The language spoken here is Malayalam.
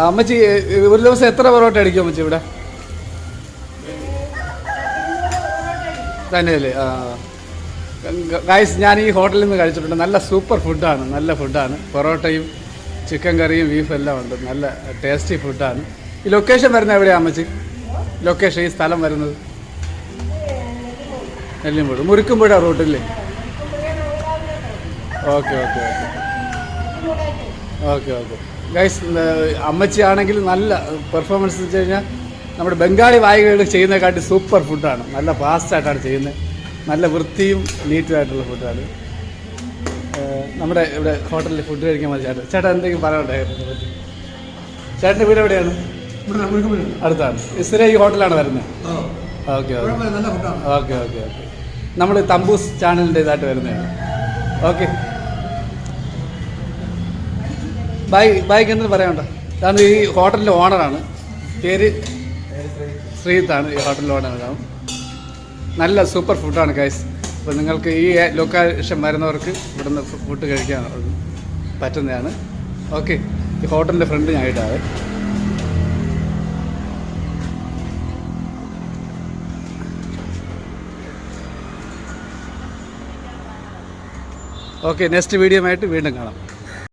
അമ്മച്ചി ഒരു ദിവസം എത്ര പൊറോട്ട അടിക്കും അമ്മച്ചി ഇവിടെ തന്നെയല്ലേ? ആ ഗൈസ്, ഞാൻ ഈ ഹോട്ടലിൽ നിന്ന് കഴിച്ചിട്ടുണ്ട്. നല്ല സൂപ്പർ ഫുഡാണ്, നല്ല ഫുഡാണ്. പൊറോട്ടയും ചിക്കൻ കറിയും ബീഫും എല്ലാം ഉണ്ട്. നല്ല ടേസ്റ്റി ഫുഡാണ്. ഈ ലൊക്കേഷൻ വരുന്നത് എവിടെയാണ് അമ്മച്ചി? ലൊക്കേഷൻ ഈ സ്ഥലം വരുന്നത് നെല്ലിമ്പുഴ മുരുക്കുമ്പുഴ റൂട്ടില്ലേ? Okay okay okay okay okay guys, അമ്മച്ചി ആണെങ്കിൽ നല്ല പെർഫോമൻസ് വെച്ച് കഴിഞ്ഞാൽ നമ്മുടെ ബംഗാളി വായികൾ ചെയ്യുന്നതിനെക്കാട്ടി സൂപ്പർ ഫുഡാണ്. നല്ല ഫാസ്റ്റായിട്ടാണ് ചെയ്യുന്നത്. നല്ല വൃത്തിയും നീറ്റുമായിട്ടുള്ള ഫുഡാണ്. നമ്മുടെ ഇവിടെ ഹോട്ടലിൽ ഫുഡ് കഴിക്കാൻ മതി. ചേട്ടാ എന്തെങ്കിലും പറയണ്ടേ? ചേട്ടൻ്റെ വീട് എവിടെയാണ്? അടുത്താണ്. സ്ഥിരം ഈ ഹോട്ടലാണ് വരുന്നത്? Okay okay okay okay okay നമ്മൾ തമ്പൂസ് ചാനലിൻ്റെ ഇതായിട്ട് വരുന്നതാണ്. ഓക്കെ, ബായ്ക്ക് എന്തെങ്കിലും പറയാനുണ്ടോ? കാരണം ഈ ഹോട്ടലിൻ്റെ ഓണറാണ്, പേര് ശ്രീത്താണ്. ഈ ഹോട്ടലിൻ്റെ ഓണറാണ്. നല്ല സൂപ്പർ ഫുഡാണ് ഗൈസ്. അപ്പോൾ നിങ്ങൾക്ക് ഈ ലൊക്കേഷൻ വരുന്നവർക്ക് ഇവിടുന്ന് ഫുഡ് കഴിക്കാൻ പറ്റുന്നതാണ്. ഓക്കെ, ഈ ഹോട്ടലിൻ്റെ ഫ്രണ്ട് ഞാൻ ഇടാവേ. ഓക്കെ, നെക്സ്റ്റ് വീഡിയോ ആയിട്ട് വീണ്ടും കാണാം.